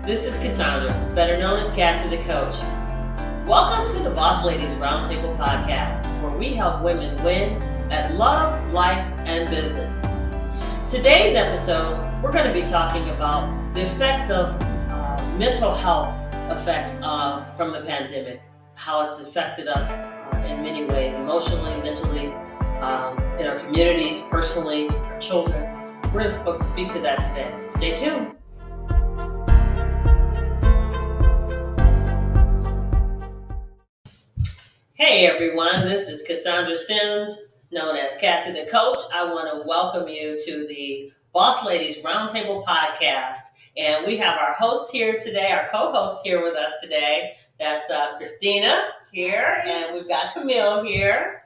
This is Cassandra, better known as Cassie the Coach. Welcome to the Boss Ladies Roundtable Podcast, where we help women win at love, life, and business. Today's episode, we're going to be talking about the effects of mental health effects from the pandemic, how it's affected us in many ways, emotionally, mentally, in our communities, personally, our children. We're going to speak to that today, so stay tuned. Hey everyone, this is Cassandra Sims, known as Cassie the Coach. I want to welcome you to the Boss Ladies Roundtable Podcast. And we have our host here today, our co-host here with us today. That's Christina here, and we've got Camille here.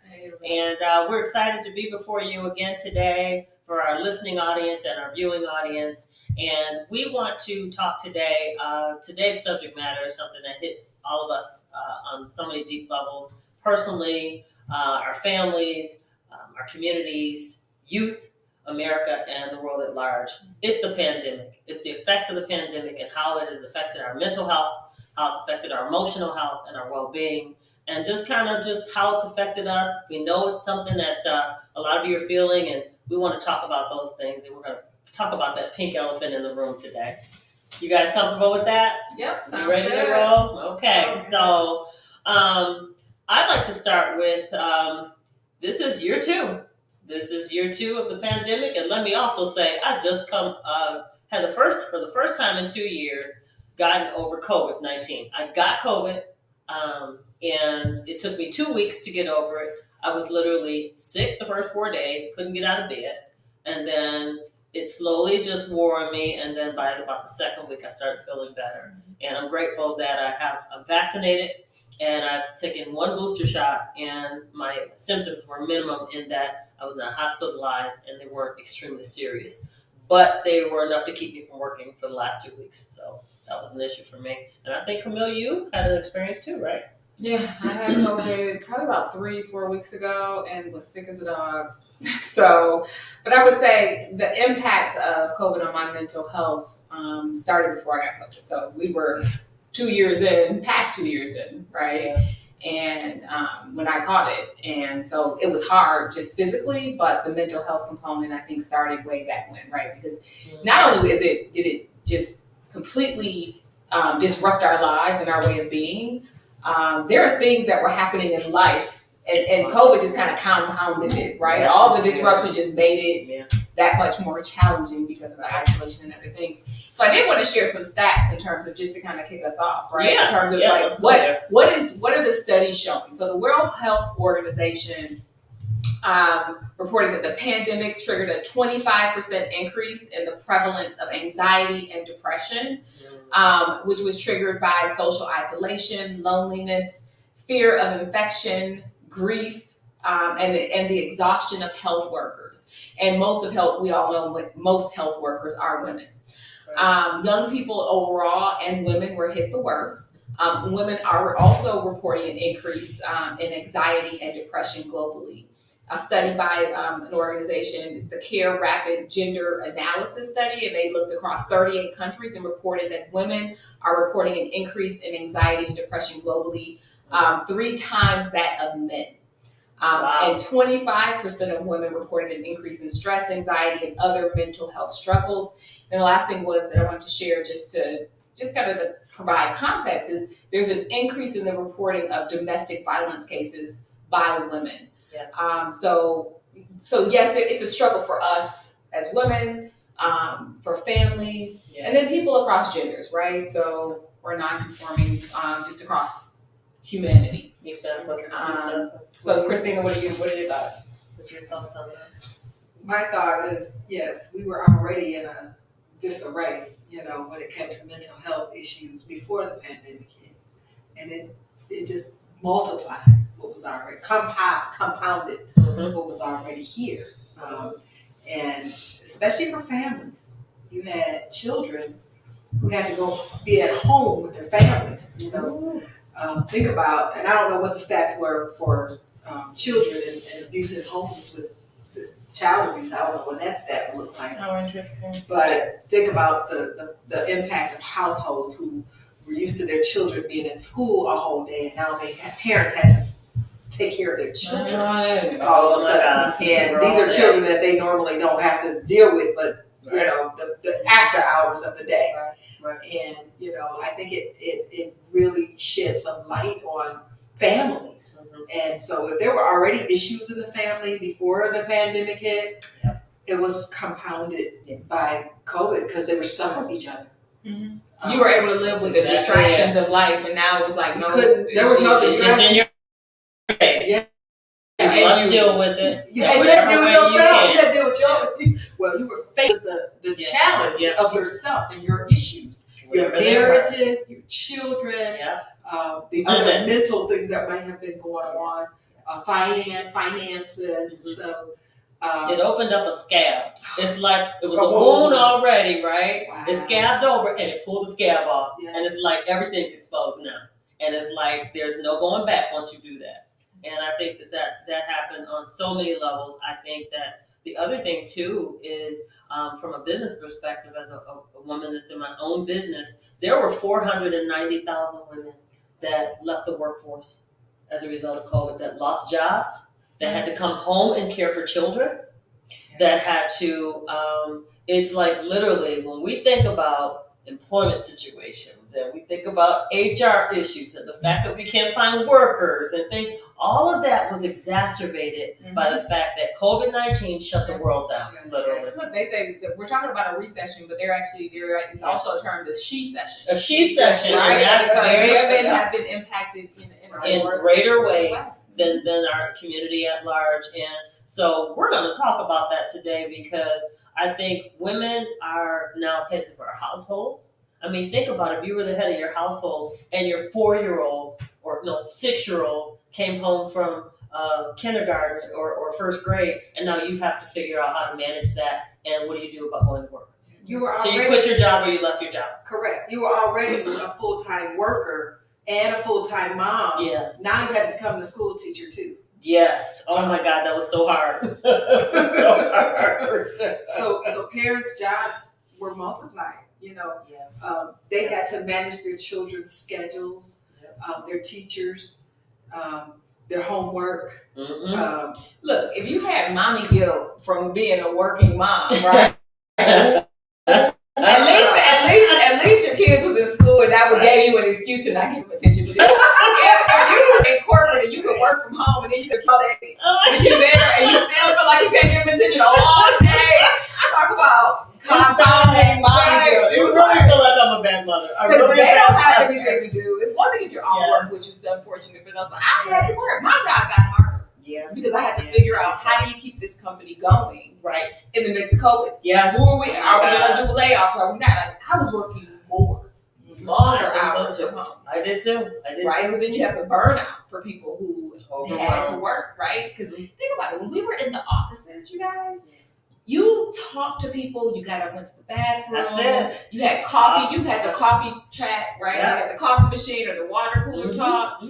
And we're excited to be before you again today for our listening audience and our viewing audience. And we want to talk today. Today's subject matter is something that hits all of us on so many deep levels, personally, our families, our communities, youth, America, and the world at large. It's the pandemic. It's the effects of the pandemic and how it has affected our mental health, how it's affected our emotional health and our well-being, and just how it's affected us. We know it's something that a lot of you are feeling, and we want to talk about those things, and we're going to talk about that pink elephant in the room today. You guys comfortable with that? Yep. You ready to roll? Okay. So I'd like to start with this is year two. This is year two of the pandemic, and let me also say I just had for the first time in 2 years gotten over COVID-19. I got COVID, and it took me 2 weeks to get over it. I was literally sick the first 4 days, couldn't get out of bed, and then it slowly just wore on me, and then by about the second week I started feeling better. And I'm grateful that I'm vaccinated, and I've taken one booster shot, and my symptoms were minimum in that I was not hospitalized, and they weren't extremely serious. But they were enough to keep me from working for the last 2 weeks, so that was an issue for me. And I think, Camille, you had an experience too, right? Yeah, I had COVID probably about 3-4 weeks ago and was sick as a dog. But I would say the impact of COVID on my mental health started before I got COVID. So we were 2 years in, past 2 years in, right? Yeah. And when I caught it, and so it was hard just physically, but the mental health component I think started way back when, right? Because not only did it just completely disrupt our lives and our way of being, there are things that were happening in life, and COVID just kind of compounded it, right? Yes. All the disruption just made it that much more challenging because of the isolation and other things. So I did want to share some stats in terms of just to kind of kick us off, right? Yeah. In terms of what are the studies showing? So the World Health Organization reported that the pandemic triggered a 25% increase in the prevalence of anxiety and depression, which was triggered by social isolation, loneliness, fear of infection, grief, and the exhaustion of health workers. And we all know most health workers are women. Young people overall and women were hit the worst. Women are also reporting an increase in anxiety and depression globally. A study by an organization, the CARE Rapid Gender Analysis Study, and they looked across 38 countries and reported that women are reporting an increase in anxiety and depression globally, 3 times that of men. And 25% of women reported an increase in stress, anxiety, and other mental health struggles. And the last thing was that I wanted to share just kind of to provide context is there's an increase in the reporting of domestic violence cases by women. Yes. So yes, it's a struggle for us as women, for families, and then people across genders, right? So we're non-conforming just across humanity. Exactly. So Christina, what are your thoughts? What's your thoughts on that? My thought is, yes, we were already in a disarray, when it came to mental health issues before the pandemic hit. And it just multiplied what was already, compounded what was already here. And especially for families, you had children who had to go be at home with their families, think about, and I don't know what the stats were for children and abusive homes with child abuse. I don't know what that stat would look like. Oh, interesting. But think about the impact of households who were used to their children being in school a whole day, and now parents had to take care of their children all of a sudden. And these are children that they normally don't have to deal with, but you know, the after hours of the day. Right. And you know, I think it really shed some light on families. And so if there were already issues in the family before the pandemic hit, it was compounded by COVID because they were stuck with each other. You were able to live with the distractions of life, and now it was like, no, there was no distraction. It's in your face. Yeah. And you must deal with it. You had to deal with yourself. You had to deal with well, you were faced with the challenge of yourself and your issues, your marriages, your children, the other mental things that might have been going on, finances. So it opened up a scab. It's like it was a wound already, right? Wow. It scabbed over and it pulled the scab off, Yes. and it's like everything's exposed now, and it's like there's no going back once you do that. And I think that happened on so many levels. I think that the other thing too is from a business perspective, as a woman that's in my own business, there were 490,000 women that left the workforce as a result of COVID, that lost jobs, that had to come home and care for children, that had to, it's like literally when we think about employment situations and we think about HR issues and the fact that we can't find workers and think all of that was exacerbated by the fact that COVID-19 shut the world down, literally. Look, they say that we're talking about a recession, but there is also a term, the she-session. A she-session, right? and that's Because very women have been impacted in greater ways than our community at large. And so we're going to talk about that today because I think women are now heads of our households. I mean, think about it. If you were the head of your household and your 6-year-old came home from kindergarten or first grade, and now you have to figure out how to manage that, and what do you do about going to work? You quit your job or you left your job. Correct. You were already a full-time worker and a full-time mom. Yes. Now you had to become the school teacher too. Yes. Oh my God, that was so hard. So hard. So parents' jobs were multiplied. You know, they had to manage their children's schedules, their teachers, their homework. Look, if you had mommy guilt from being a working mom, right? At least your kids was in school and that gave you an excuse to not give them attention. But if you were in corporate and you could work from home and then you could call that but you there and you still feel like you can't give them attention all day. Talk about compounding mommy guilt. You really feel like I'm a bad mother. Because they don't have anything to do. It's one thing if you're on work, which is unfortunate for those, but I had to work. My job got harder. Yeah. Because I had to figure out how do you keep this company going right in the midst of COVID. Yes. Are we gonna do layoffs? Are we not? Like, I was working longer hours from home. I did too. Right. So then you have the burnout for people who had to work, right? Because think about it. When we were in the offices, you guys, you talked to people. You got to went to the bathroom. That's it. You had coffee. You had the coffee chat, right? Yeah. You had the coffee machine or the water cooler talk.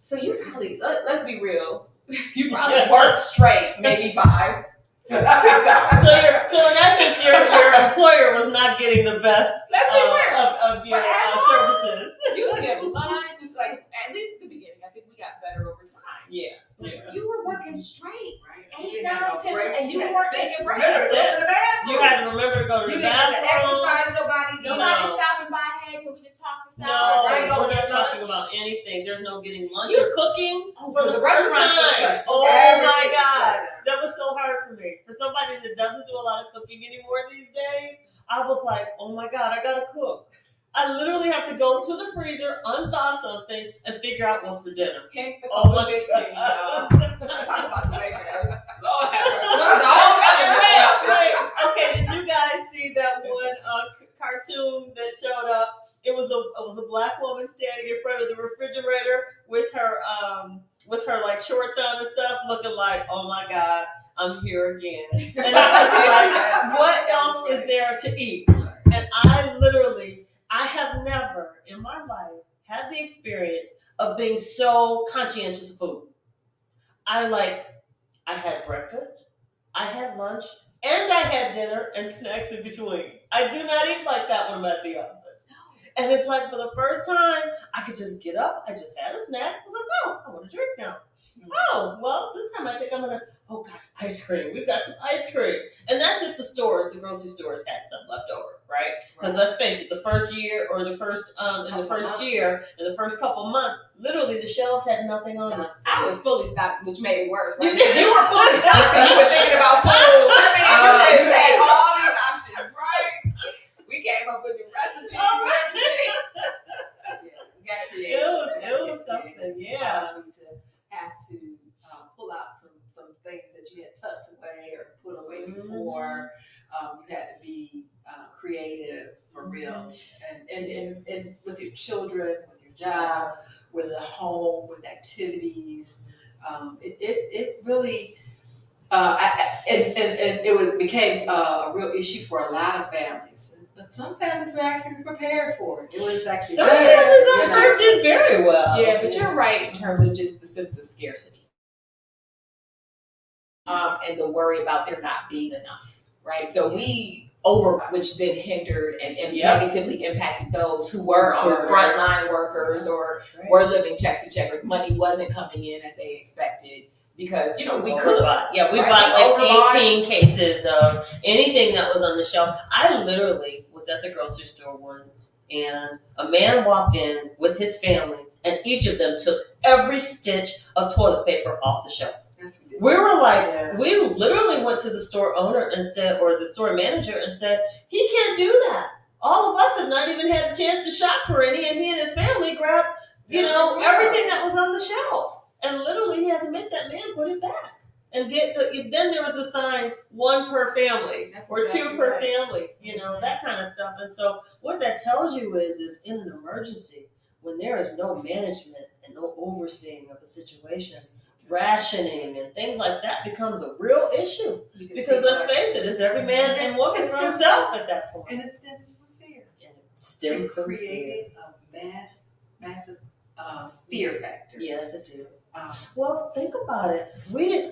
So you probably let's be real. You probably worked straight, maybe 5. 6 hours. So in essence, your employer was not getting the best of your services. You skipped lunch, like at least at the beginning. I think we got better over time. Yeah. You were working straight, Right. 8, 9, 10, and you weren't taking breaks. You had to remember to go to the bathroom. Exercise your body. Nobody stopping by. Hey, can we just talk this No, out? we're not talking about anything. There's no getting lunch or cooking for the first restaurants are time. shut. Oh Everything my is God, shut. that was so hard for me. For somebody that doesn't do a lot of cooking anymore these days, I was like, oh my God, I gotta cook. I literally have to go to the freezer, unthaw something, and figure out what's for dinner. Hence the Oh my COVID-15, God. y'all. Talk about the labor. Lord have mercy. That was a whole other Wait. Okay, did you guys see that one cartoon that showed up? It was a black woman standing in front of the refrigerator with her like shorts on and stuff, looking like, oh my God, I'm here again. And it's just like, what else is there to eat? And I have never in my life had the experience of being so conscientious of food. I had breakfast, I had lunch and I had dinner and snacks in between. I do not eat like that when I'm at the office. And it's like for the first time, I could just get up. I just had a snack. I was like, oh, I want a drink now. Oh, well, this time I think I'm going to, oh gosh, ice cream. We've got some ice cream. And that's if the grocery stores had some left over, right? Because let's face it, the first year or the first, in the first couple months, literally the shelves had nothing on them. I was fully stocked, which made it worse, right? You did. You were fully stocked because you were thinking about food. I mean, you had all these options, right? We came up with new recipes. It was something, yeah. To have to pull out some things that you had tucked away or put away before. You had to be creative for real, and with your children, with your jobs, with the home, with activities. It really. And it became a real issue for a lot of families. But some families were actually prepared for it. It was actually some families did very well. Yeah, but you're right in terms of just the sense of scarcity, and the worry about there not being enough, right? So we which then hindered and negatively impacted those who were on the frontline workers or were living check to check, or money wasn't coming in as they expected. Because, we could. We bought like 18 cases of anything that was on the shelf. I literally was at the grocery store once, and a man walked in with his family, and each of them took every stitch of toilet paper off the shelf. Yes, we did. We were like, we literally went to the store owner and said, or the store manager and said, he can't do that. All of us have not even had a chance to shop for any, and he and his family grabbed, everything that was on the shelf. And literally, he had to make that man put it back and get then there was a sign, 1 per family or 2 per family, that kind of stuff. And so what that tells you is in an emergency, when there is no management and no overseeing of a situation, rationing and things like that becomes a real issue. Because let's face it, it's every man and woman for himself at that point. And it stems from fear. It created a massive fear factor. Yes, it did. Well, think about it.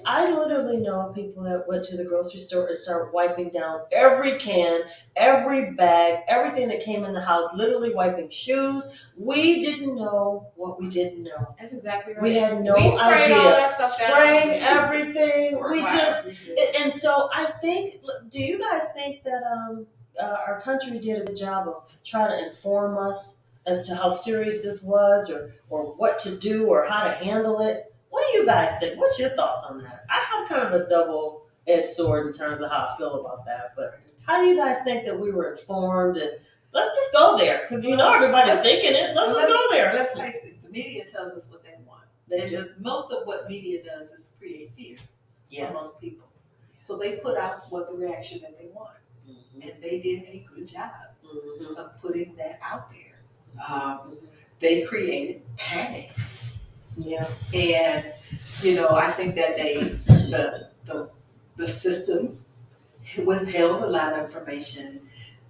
I literally know people that went to the grocery store and started wiping down every can, every bag, everything that came in the house, literally wiping shoes. We didn't know what we didn't know. That's exactly right. We had no idea. Spraying everything. And so I think, do you guys think that our country did a good job of trying to inform us as to how serious this was or what to do or how to handle it? What do you guys think? What's your thoughts on that? I have kind of a double-edged sword in terms of how I feel about that, but how do you guys think that we were informed? And let's just go there, because everybody's thinking it. Let's just go there. Let's face it, the media tells us what they want. Most of what media does is create fear for most people. So they put out what the reaction that they want. And they did a good job of putting that out there. They created panic. Yeah. And, I think that the system withheld a lot of information,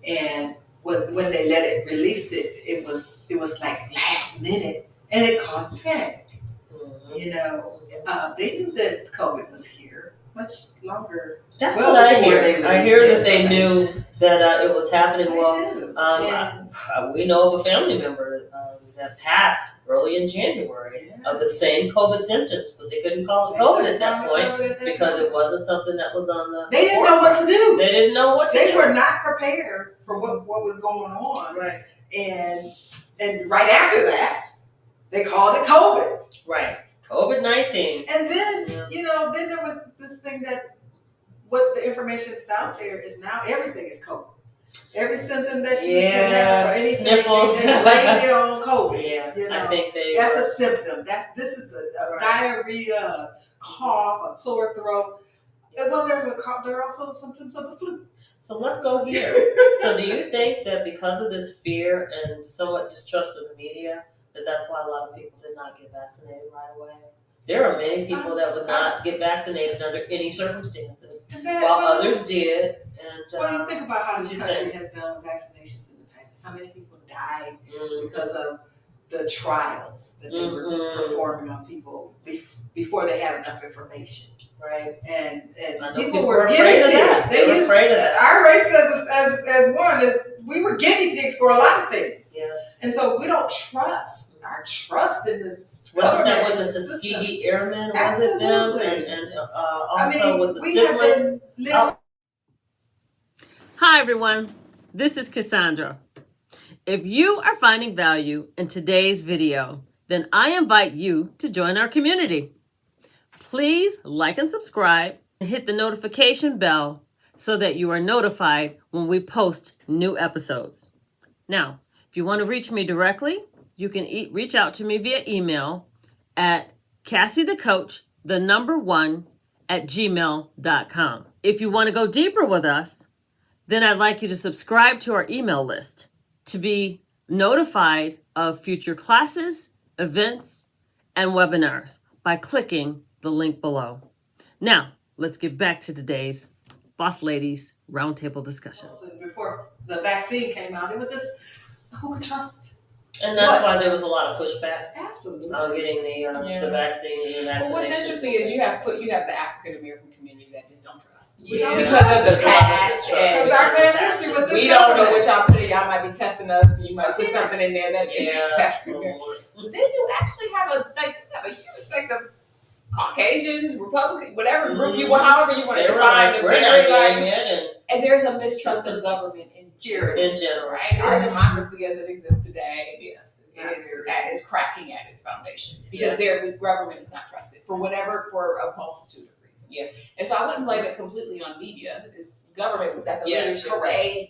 and when they released it, it was like last minute, and it caused panic. They knew that COVID was here much longer. That's what I hear. I hear that they knew that it was happening. We know of a family member that passed early in January of the same COVID symptoms, but they couldn't call it COVID at that point because it wasn't something that was on the. They didn't know what to do. They didn't know what to do. They were not prepared for what was going on. Right. And right after that, they called it COVID. Right. COVID-19. And then, then there was this thing that what the information that's out there is now everything is COVID. Every symptom that you can have or anything, sniffles, they blame it on COVID. Yeah, I think that's a symptom. This is a diarrhea, cough, a sore throat. And when there's a cough, there are also symptoms of the flu. So let's go here. So do you think that because of this fear and somewhat distrust of the media, that's why a lot of people did not get vaccinated right away? There are many people that would not get vaccinated under any circumstances, while others did. And you think about how this country has done vaccinations in the past. How many people died because of the trials that they were performing on people before they had enough information. Right. And I know people were afraid of guinea that. pigs. They were afraid of that. Our race as one is we were guinea pigs for a lot of things. Yeah. And so we don't trust. Our trust in this Wasn't that with government the system. Tuskegee Airmen? Was it them? Absolutely. And also with the we have syphilis. been living. Hi, everyone. This is Cassandra. If you are finding value in today's video, then I invite you to join our community. Please like and subscribe and hit the notification bell so that you are notified when we post new episodes. Now, if you want to reach me directly, you can reach out to me via email at CassieTheCoach1@gmail.com. If you want to go deeper with us, then I'd like you to subscribe to our email list to be notified of future classes, events, and webinars by clicking the link below. Now, let's get back to today's Boss Ladies Roundtable discussion. Before the vaccine came out, it was just who could trust. And that's What? why there was a lot of pushback Absolutely. on getting the vaccine and the Well, vaccination. what's interesting is you have the African American community that just don't trust. Yeah. Because of the There's a lot of past. distrust. And Because our past history was this we don't know government. what y'all put in. Y'all might be testing us. You might put Yeah. something in there that is African Oh, American. Lord. But then you actually have a huge sect of Caucasians, Republicans, whatever group you want, however you want to They were define like, it. we're not getting it, And there's a mistrust of government in general. and in general. Right? Our democracy as it exists today is cracking at its foundation because the government is not trusted for a multitude of reasons. Yeah. And so I wouldn't blame it completely on media. This government was at the leadership.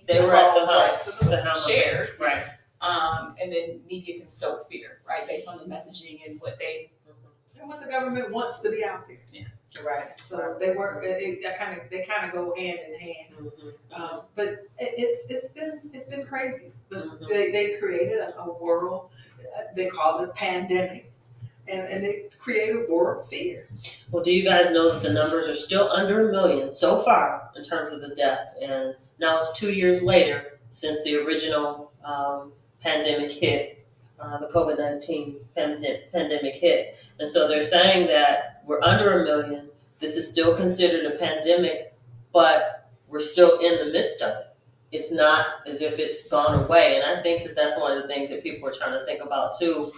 They were at the helm. The helm shared. Right. And then media can stoke fear, right, based on the messaging and what they. And what the government wants to be out there. Yeah. Right. So they work. They kind of go hand in hand. But it's been crazy. But they created a world. They call it pandemic, and they created world fear. Well, do you guys know that the numbers are still under 1 million so far in terms of the deaths? And now it's 2 years later since the original pandemic hit, the COVID-19 pandemic hit. And so they're saying that we're under 1 million. This is still considered a pandemic, but we're still in the midst of it. It's not as if it's gone away. And I think that that's one of the things that people are trying to think about too.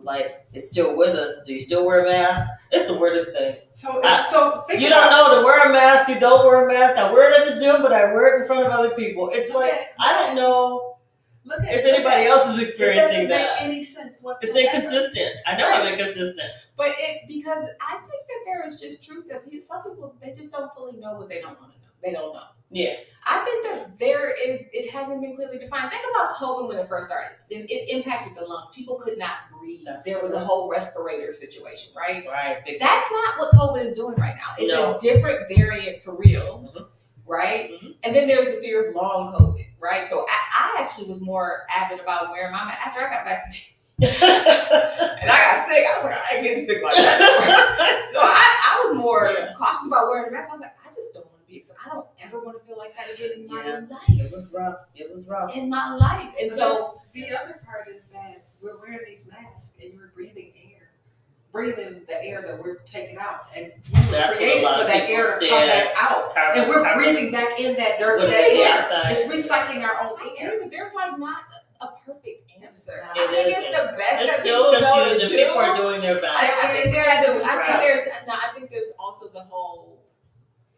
Like, it's still with us. Do you still wear a mask? It's the weirdest thing. So think You about, don't know to wear a mask, you don't wear a mask. I wear it at the gym, but I wear it in front of other people. It's like, I don't know if anybody else is experiencing it that. doesn't make any sense whatsoever. It's inconsistent. I know I'm inconsistent. But because I think that there is just truth that some people, they just don't fully know what they don't want to know. They don't know. Yeah. I think that it hasn't been clearly defined. Think about COVID when it first started. It impacted the lungs. People could not breathe. There was a whole respirator situation, right? Right. That's not what COVID is doing right now. It's a different variant for real, right? And then there's the fear of long COVID, right? So I actually was more avid about wearing my mask after I got vaccinated. And I got sick. I was like, I ain't getting sick like that. So I was more cautious about wearing the mask. I was like, I just don't want to be. So I don't ever want to feel like that again in my life. It was rough. It was rough. In my life. And so the other part is that we're wearing these masks and you're breathing the air that we're taking out, and we were That's created what a lot for of that people air to said. come back out, and we're breathing back in that dirt, With that the air. outside. It's recycling our own I air. get it. There's like not a perfect answer. It I think it's isn't. the best There's that still people know to confusion. do. People are doing their best. I think there's also the whole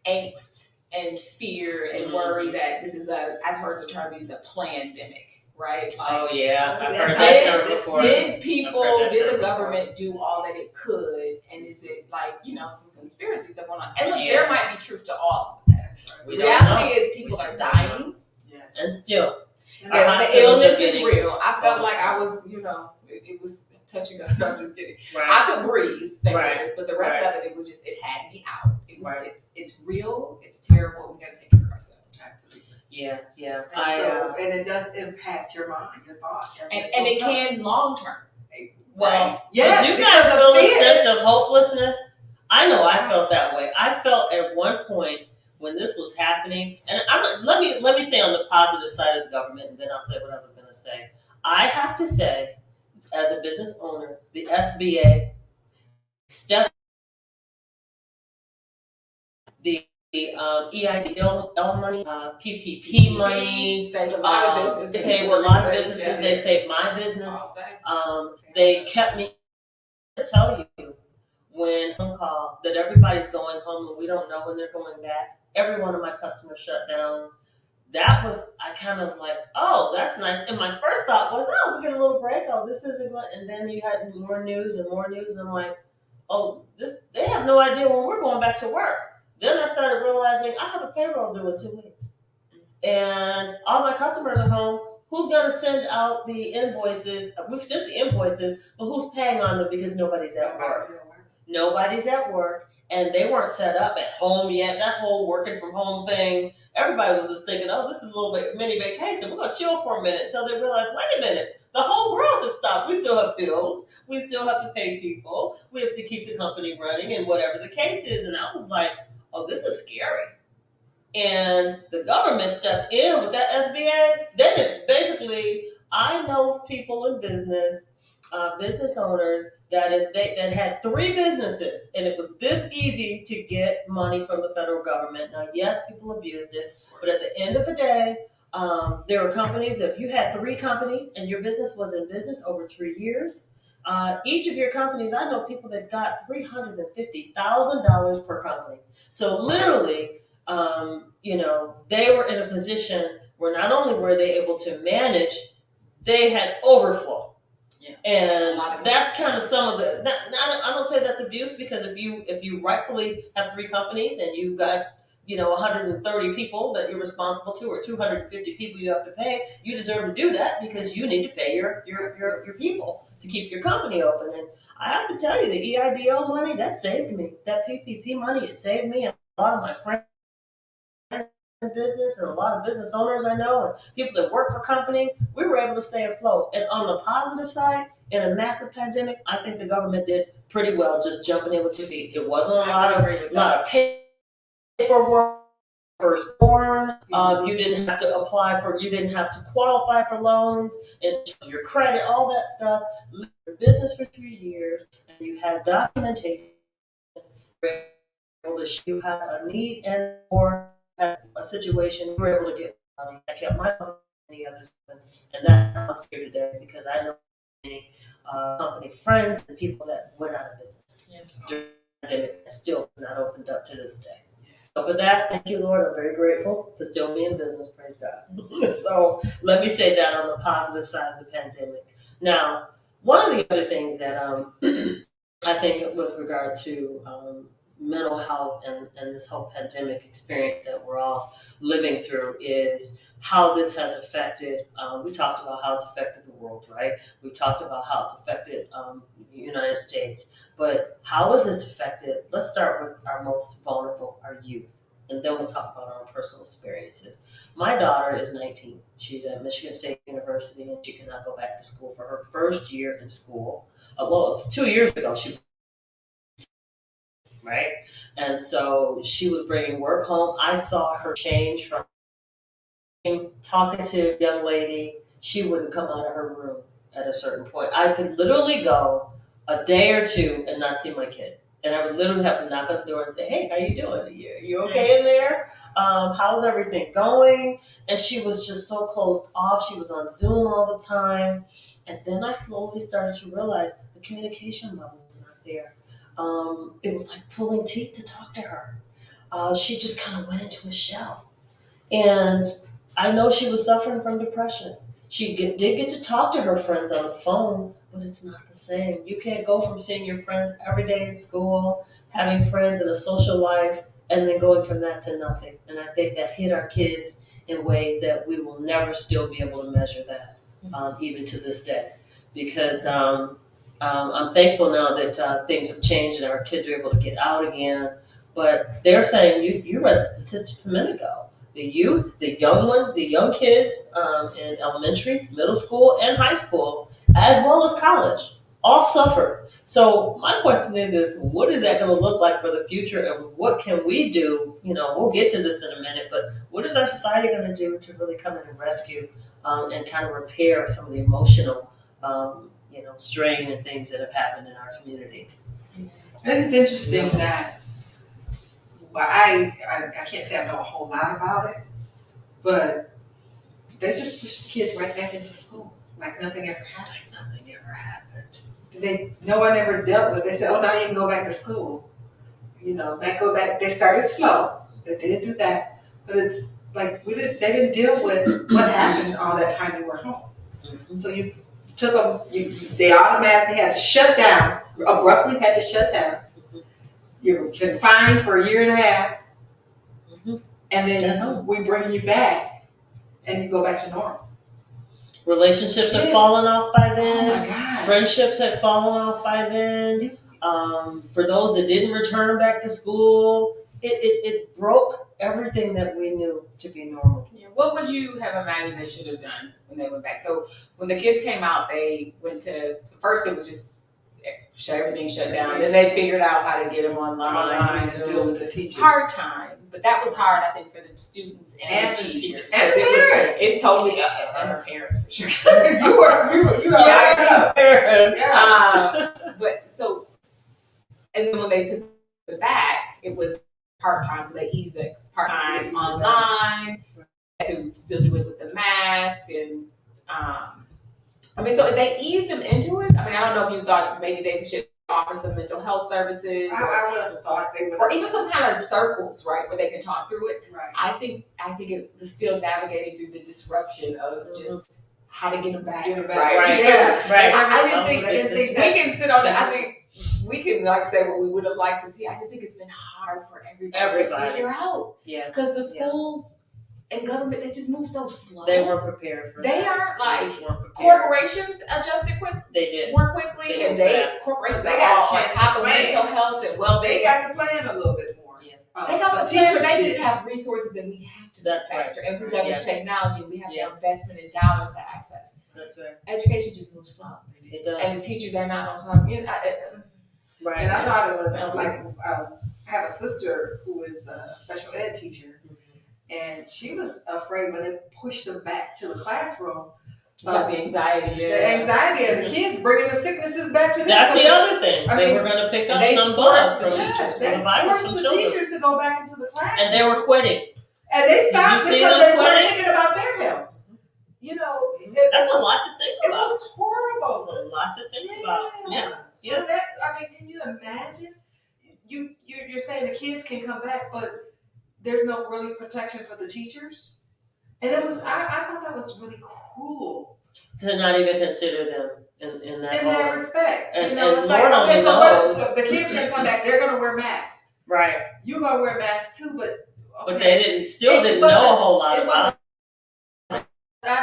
angst and fear and worry that this is I've heard the term used, a plandemic, right? Like, Oh yeah, I've heard did- that term before. Did I've people, heard that did term the before. government do all that it could? And is it like, some conspiracy stuff going on? And look, Yeah. there might be truth to all of that. We don't Reality know. is people We are just don't dying. Yes. And still, And our The hospitals illness are getting- is real. I felt like I was, it was touching up. No, I'm just kidding. right. I could breathe, thank Right. goodness, but the rest Right. of it was just, it had me out. It was, Right. it's real, it's terrible, we gotta take care of ourselves. Absolutely. Yeah. And it does impact your mind, your thought, your And mental it health. can long term. Well, Yes, did you because guys of feel a fear. sense of hopelessness? I know I felt that way. I felt at one point when this was happening, and let me say on the positive side of the government, and then I'll say what I was going to say. I have to say, as a business owner, the SBA stepped the EIDL money, PPP money. Saved a lot of businesses. They saved a lot of businesses. They saved my business. They kept me. To tell you, when phone call that everybody's going home and we don't know when they're going back, every one of my customers shut down. That was, I kind of was like, oh, that's nice. And my first thought was, oh, we get a little break. Oh, this isn't what. And then you had more news and more news. And I'm like, oh, they have no idea when we're going back to work. Then I started realizing I have a payroll due in 2 weeks. And all my customers are home. Who's going to send out the invoices? We've sent the invoices, but who's paying on them because nobody's at work? Nobody's at work, and they weren't set up at home yet. That whole working from home thing, everybody was just thinking, oh, this is a little bit mini vacation. We're going to chill for a minute until they realize, wait a minute, the whole world has stopped. We still have bills. We still have to pay people. We have to keep the company running and whatever the case is. And I was like, oh, this is scary. And the government stepped in with that SBA. Then it basically, I know people in business, business owners that had 3 businesses, and it was this easy to get money from the federal government. Now, yes, people abused it, but at the end of the day, there were companies. If you had 3 companies and your business was in business over 3 years, each of your companies, I know people that got $350,000 per company. So literally, they were in a position where not only were they able to manage, they had overflow. Yeah. And that's kind of some of the. I don't say that's abuse, because if you rightfully have 3 companies and you've got 130 people that you're responsible to, or 250 people you have to pay, you deserve to do that because you need to pay your people to keep your company open. And I have to tell you, the EIDL money, that saved me. That PPP money, it saved me and a lot of my friends in business, and a lot of business owners I know, and people that work for companies. We were able to stay afloat. And on the positive side, in a massive pandemic, I think the government did pretty well just jumping in with 2 feet. It wasn't a lot of paperwork. Firstborn, you didn't have to you didn't have to qualify for loans and your credit, all that stuff. Your business for 3 years, and you had documentation. You had a need and or a situation, you were able to get money. I kept my money and the others, and that's how I'm here today, because I know many company friends and people that went out of business during the pandemic, still not opened up to this day. So for that, thank you, Lord. I'm very grateful to still be in business. Praise God. So let me say that on the positive side of the pandemic. Now, one of the other things that I think with regard to mental health and this whole pandemic experience that we're all living through is how this has affected, we talked about how it's affected the world, right? We've talked about how it's affected the United States, but how has this affected, let's start with our most vulnerable, our youth, and then we'll talk about our own personal experiences. My daughter is 19. She's at Michigan State University, and she cannot go back to school for her first year in school. Well, it's 2 years ago, right? And so she was bringing work home. I saw her change from talking to a young lady. She wouldn't come out of her room at a certain point. I could literally go a day or 2 and not see my kid. And I would literally have to knock on the door and say, hey, how you doing? You okay in there? How's everything going? And she was just so closed off. She was on Zoom all the time. And then I slowly started to realize the communication level was not there. It was like pulling teeth to talk to her. She just kind of went into a shell. And I know she was suffering from depression. She did get to talk to her friends on the phone, but it's not the same. You can't go from seeing your friends every day in school, having friends in a social life, and then going from that to nothing. And I think that hit our kids in ways that we will never still be able to measure that, even to this day. Because I'm thankful now that things have changed and our kids are able to get out again. But they're saying, you read the statistics a minute ago. The youth, the young kids in elementary, middle school, and high school, as well as college, all suffered. So my question is what is that going to look like for the future, and what can we do? We'll get to this in a minute, but what is our society going to do to really come in and rescue and kind of repair some of the emotional strain and things that have happened in our community. And it's interesting that, well, I can't say I know a whole lot about it, but they just pushed the kids right back into school like nothing ever happened. Nothing ever happened. No one ever dealt with it. They said, oh, now you can go back to school. Go back. They started slow. They didn't do that. But it's like they didn't deal with what happened all that time you were home. Mm-hmm. So you took them, they automatically had to shut down, abruptly had to shut down. Mm-hmm. You were confined for a year and a half. Mm-hmm. And then we bring you back and you go back to normal. Relationships have fallen off by then. Oh my gosh. Friendships have fallen off by then. For those that didn't return back to school, it broke everything that we knew to be normal. Yeah. What would you have imagined they should have done when they went back? So when the kids came out, they went to first it was just everything shut down. Then they figured out how to get them online to deal with the teachers. Hard time, but that was hard, I think, for the students and the teachers. And the parents. It totally and the parents for sure. you are Parents. But so, and then when they took it back, it was part time, so they eased it part time online. To still do it with the mask and so they eased them into it. I don't know if you thought maybe they should offer some mental health services, I would have thought they would, or even some kind of circles, right, where they can talk through it. Right. I think it was still navigating through the disruption of just how to get them back. Get them back. Right. Yeah. Right. I just think we we can sit on it. I think we can say what we would have liked to see. I just think it's been hard for everybody to figure out. Yeah. Because the schools and government, they just move so slow. They weren't prepared for that. They aren't They just weren't prepared. corporations adjusted They did. more quickly, They and moved fast. corporations They are got all a on chance top to of plan. mental health and well-being. They got to plan a little bit more. Yeah. They got but to plan, but they did. just have resources that we have to That's move faster. right. And we leverage Yeah. technology. We have Yeah. more investment in dollars to access. That's right. Education just moves slow. It does. And the teachers are not on top. Right. And I thought it was like, I have a sister who is a special ed teacher, and she was afraid when they pushed them back to the classroom. About the anxiety. The anxiety of the kids bringing the sicknesses back to them. That's the other thing. I They mean, were going to pick up they some forced bug from the teachers, They from the virus forced from the children. teachers to go back into the classroom. And they were quitting. And they stopped Did you see because them they weren't quitting? thinking about their health. That's a lot to think It about. was horrible. That's a lot to think about. Yeah. So Yeah. that, can you imagine? You're saying the kids can come back, but there's no really protection for the teachers. And it was I thought that was really cruel To not even consider them in that in that moment. respect. And it's Lord like, only okay, so knows. what, the kids can come back, they're gonna wear masks. Right. You're gonna wear masks too, but But they still It didn't wasn't- know a whole lot it about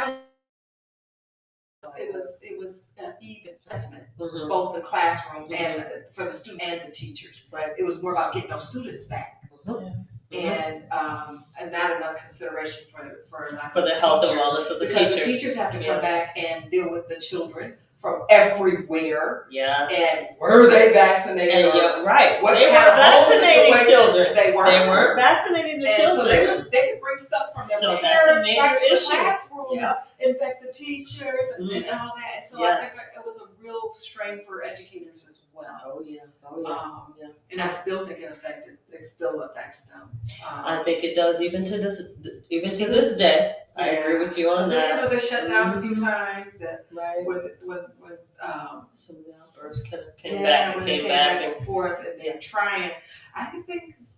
it. It was an even assessment, Mhm. both the classroom and for the student and the teachers. Right. It was more about getting those students back, Mhm. and not enough consideration for For the health and wellness of the because teachers. the teachers have to Yeah. come back and deal with the children from everywhere. Yes. And were they vaccinated? And or you're right. what They kind weren't of whole vaccinating situation children. They weren't. They weren't vaccinating the And children. so they could bring stuff from their So parents that's a major back to the issue. classroom, Yeah. infect the teachers, and all that. And so I Yes. think it was a real strain for educators as well. Oh yeah. Oh yeah. Yeah. And I still think it still affects them. I think it does even to this day. I agree with you on that. They shut down a few times. That Right. when Some of the outbursts came when back they came back and forth, and they're trying. I think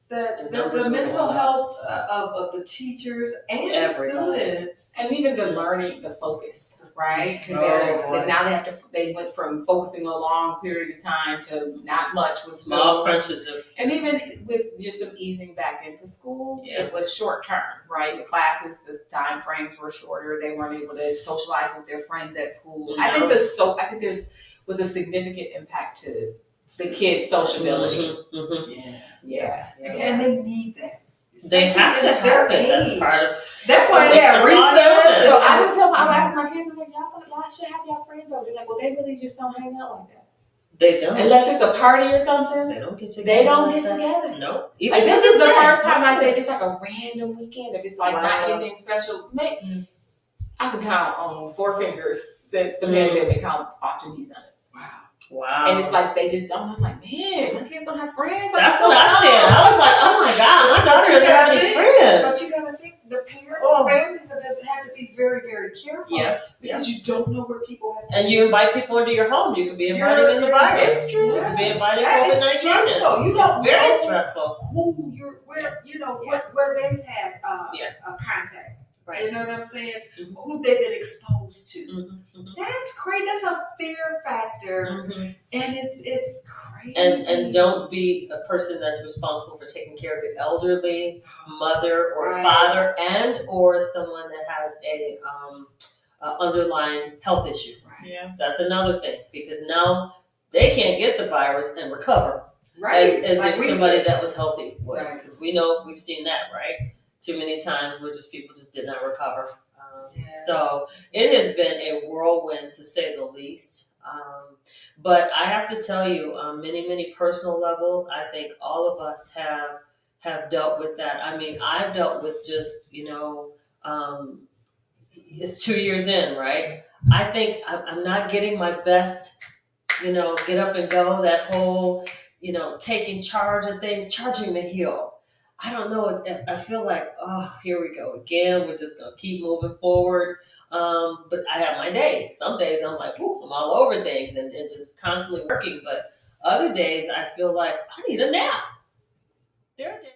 that The numbers the were mental going health of the teachers and the Everybody. students. And even the learning, the focus, right? 'Cause Oh, now they went from focusing a long period of time to not much with Small school. crunches of And even with just them easing back into school, Yeah. it was short term, right? The classes, the time frames were shorter. They weren't able to socialize with their friends at school. I think there's was a significant impact to the kids' sociability. Mhm. Yeah. Yeah. And they need that. They have to Especially in their have it. That's age. part of. That's why they It's have all recess. done. So I would ask my kids, I'm like, y'all should have y'all friends over. They're like, well, they really just don't hang out like that. They don't. Unless it's a party or something. They don't get together. They don't like get that. together. No. Even Like, to this is the day. first time I say just like a random weekend. If it's like not Wow. anything special, I can count on 4 fingers since the pandemic how often he's done it. Wow. And it's like they just don't. I'm like, man, my kids don't have friends. That's what I said. I was like, oh my God, my daughter doesn't have any friends. But you gotta think the parents, Oh. families have had to be very, very careful. Yeah. Because you don't know where people have. And you invite people into your home. You could be inviting in the virus. It's true. You could be inviting That is COVID-19 in. stressful. You don't It's very know stressful. who you're, where you know where they've had a contact. Right. You know what I'm saying? Mhm. Who they've been exposed to. Mm-hmm. That's crazy. That's a fear factor, Mm-hmm. and it's crazy. And don't be a person that's responsible for taking care of your elderly mother or Right. father, and or someone that has a underlying health issue. Right. Yeah. That's another thing, because now they can't get the virus and recover Right. as Like if we somebody did. that was healthy would. Right. Because we know, we've seen that, right? Too many times where just people just did not recover. Yeah. So it has been a whirlwind, to say the least. But I have to tell you, on many, many personal levels, I think all of us have dealt with that. I mean, I've dealt with just, it's 2 years in, right? I think I'm not getting my best, get up and go, that whole, taking charge of things, charging the hill. I don't know. I feel like, oh, here we go again. We're just going to keep moving forward. But I have my days. Some days I'm like, ooh, I'm all over things and just constantly working. But other days I feel like I need a nap. There are days